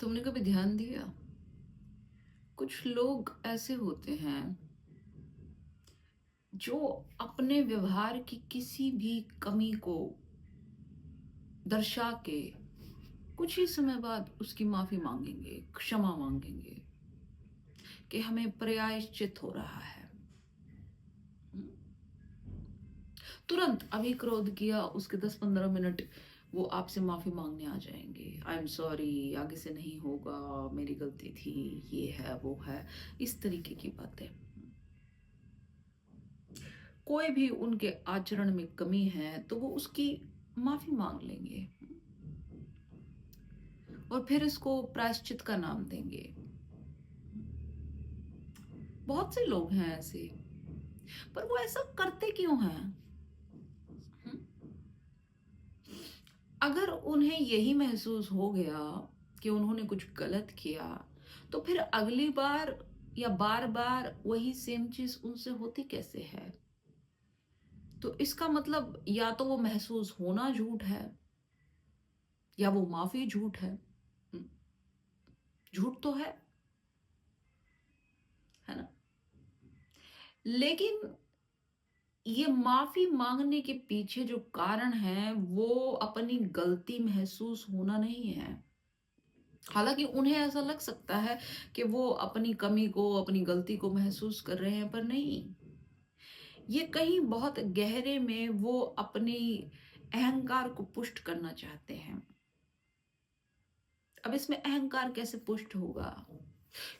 तुमने कभी ध्यान दिया? कुछ लोग ऐसे होते हैं जो अपने व्यवहार की किसी भी कमी को दर्शा के कुछ ही समय बाद उसकी माफी मांगेंगे, क्षमा मांगेंगे कि हमें प्रायश्चित हो रहा है। तुरंत अभी क्रोध किया, उसके 10-15 मिनट वो आपसे माफी मांगने आ जाएंगे। आई एम सॉरी, आगे से नहीं होगा, मेरी गलती थी, ये है वो है, इस तरीके की बातें। कोई भी उनके आचरण में कमी है तो वो उसकी माफी मांग लेंगे और फिर इसको प्रायश्चित का नाम देंगे। बहुत से लोग हैं ऐसे, पर वो ऐसा करते क्यों हैं? हम्म? अगर उन्हें यही महसूस हो गया कि उन्होंने कुछ गलत किया, तो फिर अगली बार या बार बार वही सेम चीज उनसे होती कैसे है? तो इसका मतलब या तो वो महसूस होना झूठ है या वो माफी झूठ है। हम्म, झूठ तो है ना? लेकिन ये माफी मांगने के पीछे जो कारण है वो अपनी गलती महसूस होना नहीं है। हालांकि उन्हें ऐसा लग सकता है कि वो अपनी कमी को, अपनी गलती को महसूस कर रहे हैं, पर नहीं। ये कहीं बहुत गहरे में वो अपनी अहंकार को पुष्ट करना चाहते हैं। अब इसमें अहंकार कैसे पुष्ट होगा?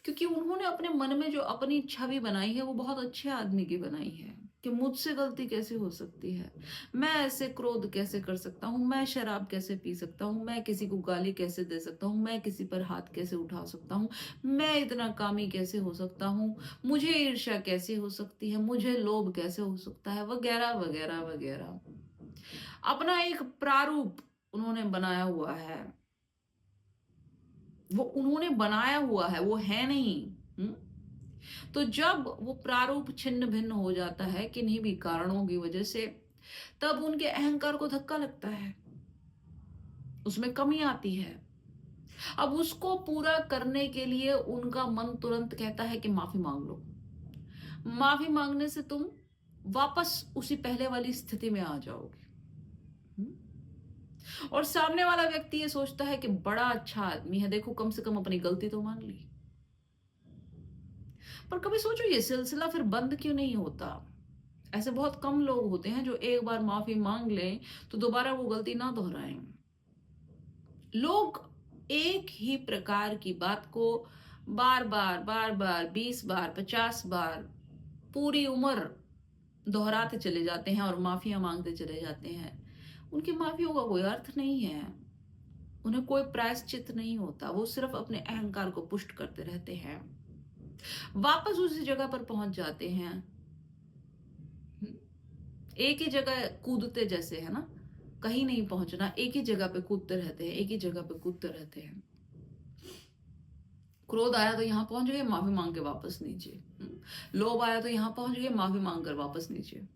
क्योंकि उन्होंने अपने मन में जो अपनी छवि बनाई है वो बहुत अच्छे आदमी की बनाई है कि मुझसे गलती कैसे हो सकती है, मैं ऐसे क्रोध कैसे कर सकता हूँ, मैं शराब कैसे पी सकता हूँ, मैं किसी को गाली कैसे दे सकता हूँ, मैं किसी पर हाथ कैसे उठा सकता हूँ, मैं इतना कामी कैसे हो सकता हूँ, मुझे ईर्ष्या कैसे हो सकती है, मुझे लोभ कैसे हो सकता है, वगैरह वगैरह वगैरह। अपना एक प्रारूप उन्होंने बनाया हुआ है। वो उन्होंने बनाया हुआ है, वो है नहीं। हम्म? तो जब वो प्रारूप छिन्न भिन्न हो जाता है किन्हीं भी कारणों की वजह से, तब उनके अहंकार को धक्का लगता है, उसमें कमी आती है। अब उसको पूरा करने के लिए उनका मन तुरंत कहता है कि माफी मांग लो। माफी मांगने से तुम वापस उसी पहले वाली स्थिति में आ जाओगे। और सामने वाला व्यक्ति ये सोचता है कि बड़ा अच्छा आदमी है, देखो कम से कम अपनी गलती तो मान ली। पर कभी सोचो ये सिलसिला फिर बंद क्यों नहीं होता? ऐसे बहुत कम लोग होते हैं जो एक बार माफी मांग लें तो दोबारा वो गलती ना दोहराएं। लोग एक ही प्रकार की बात को बार बार 20 बार 50 बार पूरी उम्र दोहराते चले जाते हैं और माफिया मांगते चले जाते हैं। उनकी माफियों का कोई अर्थ नहीं है, उन्हें कोई प्रायश्चित नहीं होता, वो सिर्फ अपने अहंकार को पुष्ट करते रहते हैं, वापस उसी जगह पर पहुंच जाते हैं। एक ही जगह कूदते जैसे, है ना? कहीं नहीं पहुंचना, एक ही जगह पे कूदते रहते हैं, एक ही जगह पे कूदते रहते हैं। क्रोध आया तो यहां पहुंच गए, माफी मांग के वापस नीचे। लोभ आया तो यहां पहुंच गए, माफी मांग कर वापस नीचे।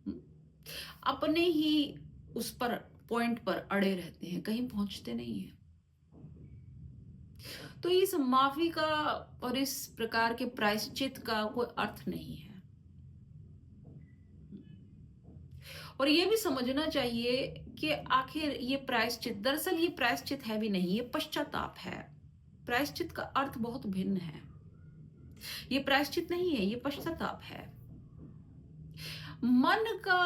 अपने ही उस पर पॉइंट पर अड़े रहते हैं, कहीं पहुंचते नहीं है। तो इस माफी का और इस प्रकार के प्रायश्चित का कोई अर्थ नहीं है। और ये भी समझना चाहिए कि आखिर ये प्रायश्चित, दरअसल ये प्रायश्चित है भी नहीं, ये पश्चाताप है। प्रायश्चित का अर्थ बहुत भिन्न है। ये प्रायश्चित नहीं है, ये पश्चाताप है। मन का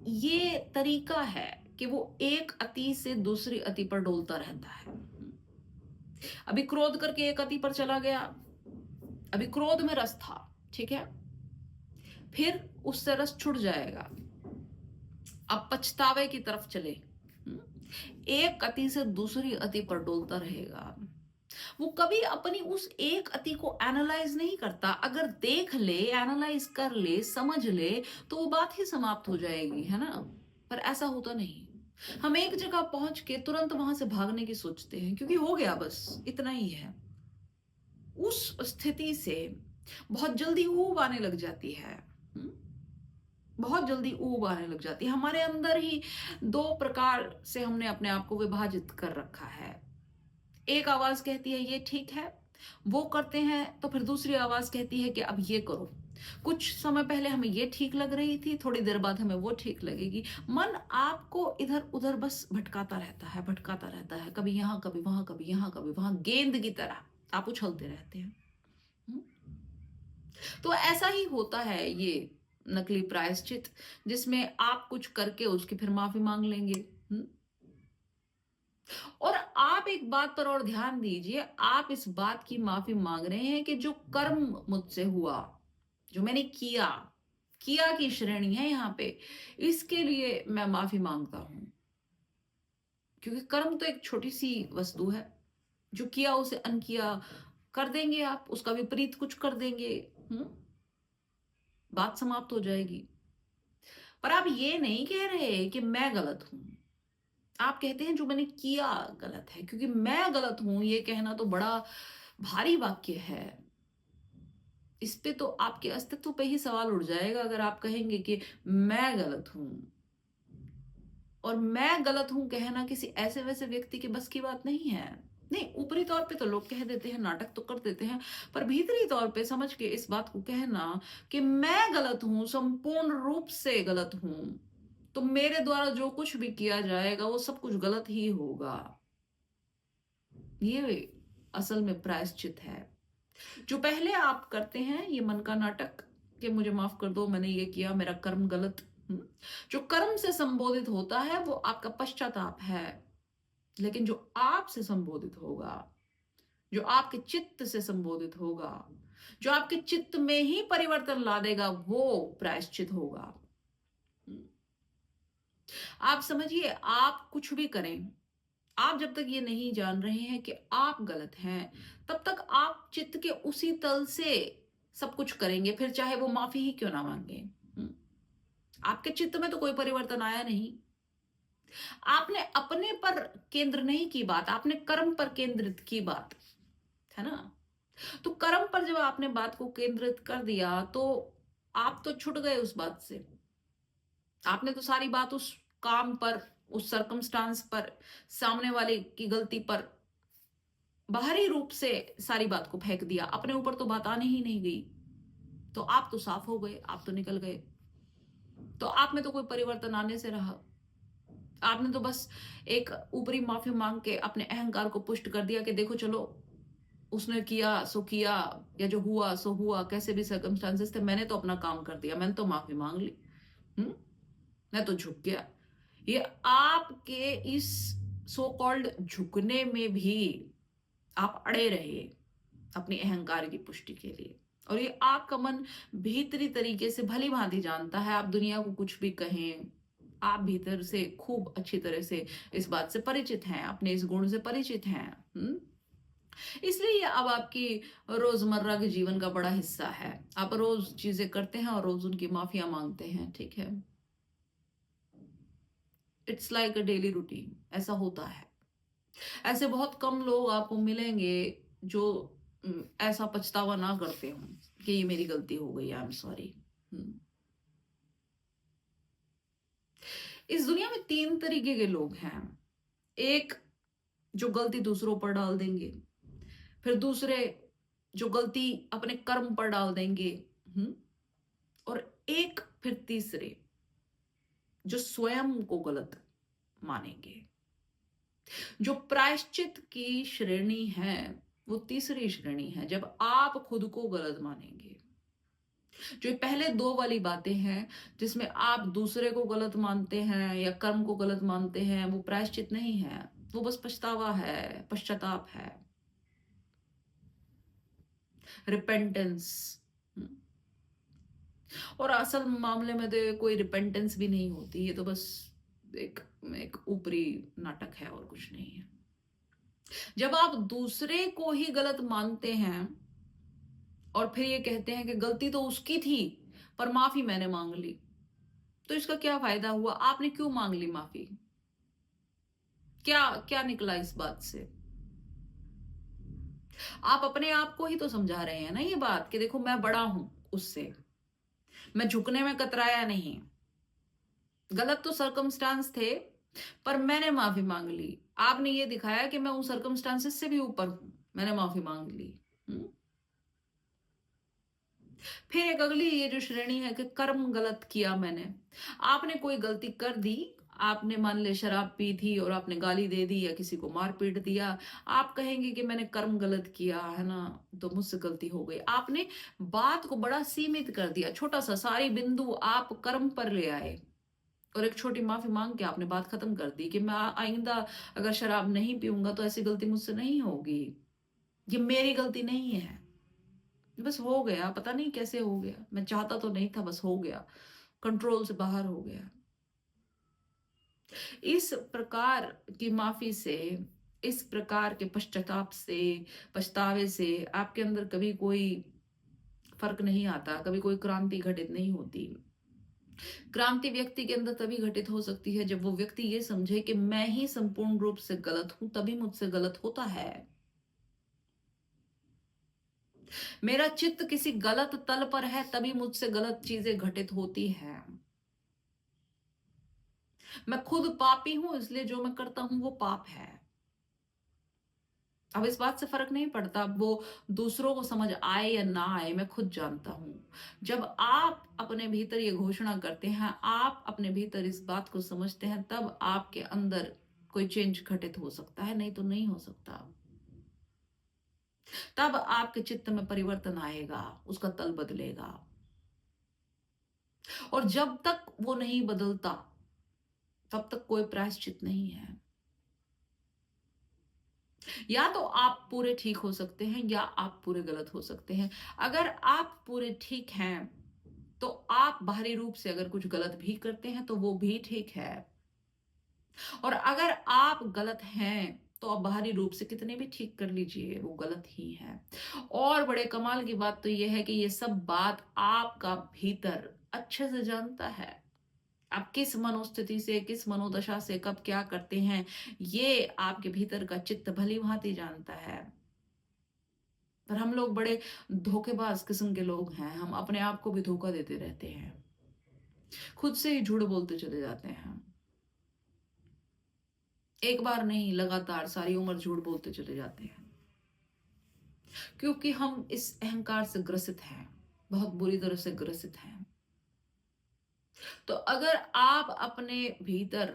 ये तरीका है कि वो एक अति से दूसरी अति पर डोलता रहता है। अभी क्रोध करके एक अति पर चला गया, अभी क्रोध में रस था, ठीक है, फिर उससे रस छुट जाएगा, अब पछतावे की तरफ चले। एक अति से दूसरी अति पर डोलता रहेगा। वो कभी अपनी उस एक अति को एनालाइज नहीं करता। अगर देख ले, एनालाइज कर ले, समझ ले, तो वो बात ही समाप्त हो जाएगी, है ना? पर ऐसा होता नहीं। हम एक जगह पहुंच के तुरंत वहां से भागने की सोचते हैं क्योंकि हो गया, बस इतना ही है। उस स्थिति से बहुत जल्दी ऊब आने लग जाती है। बहुत जल्दी ऊब आने लग जाती है। हमारे अंदर ही दो प्रकार से हमने अपने आप को विभाजित कर रखा है। एक आवाज कहती है ये ठीक है, वो करते हैं तो फिर दूसरी आवाज कहती है कि अब ये करो। कुछ समय पहले हमें ये ठीक लग रही थी, थोड़ी देर बाद हमें वो ठीक लगेगी। मन आपको इधर उधर बस भटकाता रहता है, भटकाता रहता है, कभी यहाँ कभी वहां, कभी यहाँ कभी वहां, गेंद की तरह आप उछलते रहते हैं। हम्म? तो ऐसा ही होता है ये नकली प्रायश्चित, जिसमें आप कुछ करके उसकी फिर माफी मांग लेंगे। हम्म? और आप एक बात पर और ध्यान दीजिए, आप इस बात की माफी मांग रहे हैं कि जो कर्म मुझसे हुआ, जो मैंने किया, किया की श्रेणी है यहाँ पे, इसके लिए मैं माफी मांगता हूं। क्योंकि कर्म तो एक छोटी सी वस्तु है, जो किया उसे अनकिया कर देंगे, आप उसका विपरीत कुछ कर देंगे। हम्म? बात समाप्त हो जाएगी। पर आप ये नहीं कह रहे कि मैं गलत हूं, आप कहते हैं जो मैंने किया गलत है। क्योंकि मैं गलत हूं ये कहना तो बड़ा भारी वाक्य है। इस पे तो आपके अस्तित्व पे ही सवाल उठ जाएगा अगर आप कहेंगे कि मैं गलत हूं। और मैं गलत हूं कहना किसी ऐसे वैसे व्यक्ति के बस की बात नहीं है। नहीं, ऊपरी तौर पे तो लोग कह देते हैं, नाटक तो कर देते हैं, पर भीतरी तौर पे समझ के इस बात को कहना कि मैं गलत हूं, संपूर्ण रूप से गलत हूं, तो मेरे द्वारा जो कुछ भी किया जाएगा वो सब कुछ गलत ही होगा, ये असल में प्रायश्चित है। जो पहले आप करते हैं ये मन का नाटक कि मुझे माफ कर दो, मैंने ये किया, मेरा कर्म गलत। जो कर्म से संबोधित होता है वो आपका पश्चाताप है। लेकिन जो आप से संबोधित होगा, जो आपके चित्त से संबोधित होगा, जो आपके चित्त में ही परिवर्तन ला देगा, वो प्रायश्चित होगा। आप समझिए, आप कुछ भी करें, आप जब तक ये नहीं जान रहे हैं कि आप गलत हैं, तब तक आप चित्त के उसी तल से सब कुछ करेंगे, फिर चाहे वो माफी ही क्यों ना मांगे। आपके चित्त में तो कोई परिवर्तन आया नहीं। आपने अपने पर केंद्र नहीं की बात, आपने कर्म पर केंद्रित की बात, है ना। तो कर्म पर जब आपने बात को केंद्रित कर दिया तो आप तो छूट गए उस बात से। आपने तो सारी बात उस काम पर, उस सर्कमस्टांस पर, सामने वाले की गलती पर बाहरी रूप से सारी बात को फेंक दिया, अपने ऊपर तो बात आने ही नहीं गई। तो आप तो साफ हो गए, आप तो निकल गए। तो आप में तो कोई परिवर्तन आने से रहा। आपने तो बस एक ऊपरी माफी मांग के अपने अहंकार को पुष्ट कर दिया कि देखो चलो, उसने किया सो किया, या जो हुआ सो हुआ, कैसे भी सर्कमस्टांसेस थे, मैंने तो अपना काम कर दिया, मैंने तो माफी मांग ली। मैं तो झुक गया। ये आपके इस सो कॉल्ड झुकने में भी आप अड़े रहे अपनी अहंकार की पुष्टि के लिए। और ये आपका मन भीतरी तरीके से भली भांति जानता है, आप दुनिया को कुछ भी कहें, आप भीतर से खूब अच्छी तरह से इस बात से परिचित हैं, अपने इस गुण से परिचित हैं। इसलिए ये अब आपकी रोजमर्रा के जीवन का बड़ा हिस्सा है। आप रोज चीजें करते हैं और रोज उनकी माफिया मांगते हैं, ठीक है। It's like a daily routine, ऐसा होता है। ऐसे बहुत कम लोग आपको मिलेंगे जो ऐसा पछतावा ना करते हों कि ये मेरी गलती हो गई, आई एम सॉरी। इस दुनिया में तीन तरीके के लोग हैं। एक जो गलती दूसरों पर डाल देंगे, फिर दूसरे जो गलती अपने कर्म पर डाल देंगे, और एक फिर तीसरे जो स्वयं को गलत मानेंगे। जो प्रायश्चित की श्रेणी है वो तीसरी श्रेणी है, जब आप खुद को गलत मानेंगे। जो ये पहले दो वाली बातें हैं जिसमें आप दूसरे को गलत मानते हैं या कर्म को गलत मानते हैं, वो प्रायश्चित नहीं है, वो बस पछतावा है, पश्चाताप है, रिपेंटेंस। और असल मामले में तो कोई रिपेंटेंस भी नहीं होती, ये तो बस एक एक ऊपरी नाटक है और कुछ नहीं है। जब आप दूसरे को ही गलत मानते हैं और फिर ये कहते हैं कि गलती तो उसकी थी पर माफी मैंने मांग ली, तो इसका क्या फायदा हुआ? आपने क्यों मांग ली माफी? क्या क्या निकला इस बात से? आप अपने आप को ही तो समझा रहे हैं ना ये बात कि देखो मैं बड़ा हूं उससे, मैं झुकने में कतराया नहीं। गलत तो सर्कमस्टांस थे, पर मैंने माफी मांग ली। आपने ये दिखाया कि मैं उन सर्कमस्टांसेस से भी ऊपर हूं, मैंने माफी मांग ली। हम्म? फिर एक अगली ये जो श्रेणी है कि कर्म गलत किया मैंने। आपने कोई गलती कर दी, आपने मान ले शराब पी थी और आपने गाली दे दी या किसी को मार पीट दिया, आप कहेंगे कि मैंने कर्म गलत किया है ना, तो मुझसे गलती हो गई। आपने बात को बड़ा सीमित कर दिया, छोटा सा सारी बिंदु आप कर्म पर ले आए और एक छोटी माफी मांग के आपने बात खत्म कर दी कि मैं आइंदा अगर शराब नहीं पीऊंगा तो ऐसी गलती मुझसे नहीं होगी, ये मेरी गलती नहीं है। बस हो गया, पता नहीं कैसे हो गया, मैं चाहता तो नहीं था, बस हो गया, कंट्रोल से बाहर हो गया। इस प्रकार की माफी से, इस प्रकार के पश्चाताप से, पछतावे से आपके अंदर कभी कोई फर्क नहीं आता, कभी कोई क्रांति घटित नहीं होती। क्रांति व्यक्ति के अंदर तभी घटित हो सकती है जब वो व्यक्ति ये समझे कि मैं ही संपूर्ण रूप से गलत हूं, तभी मुझसे गलत होता है। मेरा चित्त किसी गलत तल पर है, तभी मुझसे गलत चीजें घटित होती है। मैं खुद पापी हूं, इसलिए जो मैं करता हूं वो पाप है। अब इस बात से फर्क नहीं पड़ता, अब वो दूसरों को समझ आए या ना आए, मैं खुद जानता हूं। जब आप अपने भीतर ये घोषणा करते हैं, आप अपने भीतर इस बात को समझते हैं, तब आपके अंदर कोई चेंज घटित हो सकता है, नहीं तो नहीं हो सकता। तब आपके चित्त में परिवर्तन आएगा, उसका तल बदलेगा। और जब तक वो नहीं बदलता, तब तक कोई प्रायश्चित नहीं है। या तो आप पूरे ठीक हो सकते हैं या आप पूरे गलत हो सकते हैं। अगर आप पूरे ठीक हैं तो आप बाहरी रूप से अगर कुछ गलत भी करते हैं तो वो भी ठीक है, और अगर आप गलत हैं तो आप बाहरी रूप से कितने भी ठीक कर लीजिए, वो गलत ही है। और बड़े कमाल की बात तो यह है कि ये सब बात आपका भीतर अच्छे से जानता है। आप किस मनोस्थिति से, किस मनोदशा से कब क्या करते हैं, ये आपके भीतर का चित्त भली भांति जानता है। पर हम लोग बड़े धोखेबाज किस्म के लोग हैं, हम अपने आप को भी धोखा देते रहते हैं, खुद से ही झूठ बोलते चले जाते हैं। एक बार नहीं, लगातार सारी उम्र झूठ बोलते चले जाते हैं, क्योंकि हम इस अहंकार से ग्रसित हैं, बहुत बुरी तरह से ग्रसित हैं। तो अगर आप अपने भीतर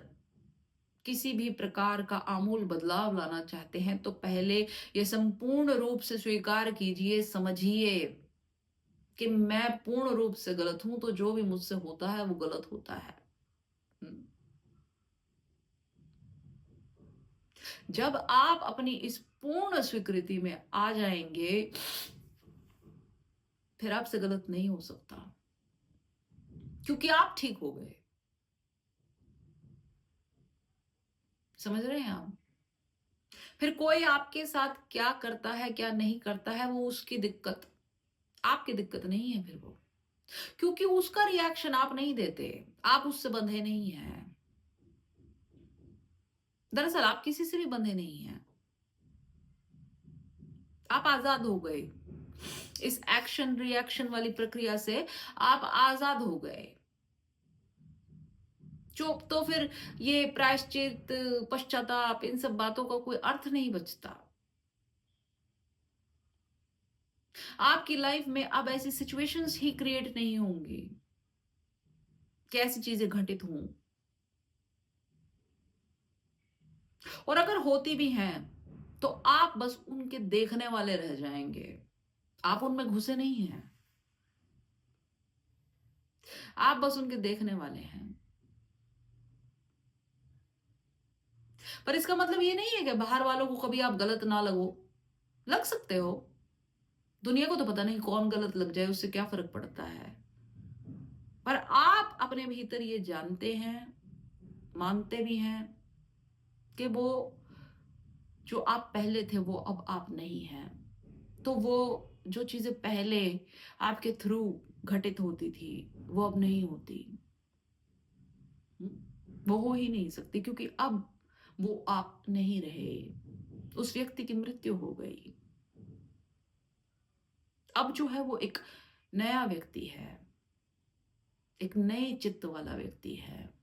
किसी भी प्रकार का आमूल बदलाव लाना चाहते हैं तो पहले ये संपूर्ण रूप से स्वीकार कीजिए, समझिए कि मैं पूर्ण रूप से गलत हूं, तो जो भी मुझसे होता है वो गलत होता है। हम्म। जब आप अपनी इस पूर्ण स्वीकृति में आ जाएंगे, फिर आपसे गलत नहीं हो सकता, क्योंकि आप ठीक हो गए। समझ रहे हैं आप? फिर कोई आपके साथ क्या करता है क्या नहीं करता है, वो उसकी दिक्कत, आपकी दिक्कत नहीं है फिर वो, क्योंकि उसका रिएक्शन आप नहीं देते, आप उससे बंधे नहीं हैं। दरअसल आप किसी से भी बंधे नहीं हैं, आप आजाद हो गए। इस एक्शन रिएक्शन वाली प्रक्रिया से आप आजाद हो गए। चुप तो फिर ये प्रायश्चित, पश्चाताप, इन सब बातों का कोई अर्थ नहीं बचता। आपकी लाइफ में अब ऐसी सिचुएशंस ही क्रिएट नहीं होंगी कि ऐसी चीजें घटित हों, और अगर होती भी हैं तो आप बस उनके देखने वाले रह जाएंगे, आप उनमें घुसे नहीं हैं, आप बस उनके देखने वाले हैं। पर इसका मतलब ये नहीं है कि बाहर वालों को कभी आप गलत ना लगो, लग सकते हो। दुनिया को तो पता नहीं कौन गलत लग जाए, उससे क्या फर्क पड़ता है। पर आप अपने भीतर ये जानते हैं, मानते भी हैं कि वो जो आप पहले थे वो अब आप नहीं हैं। तो वो जो चीजें पहले आपके थ्रू घटित होती थी वो अब नहीं होती। वो हो ही नहीं सकती, क्योंकि अब वो आप नहीं रहे, उस व्यक्ति की मृत्यु हो गई। अब जो है वो एक नया व्यक्ति है, एक नए चित्त वाला व्यक्ति है।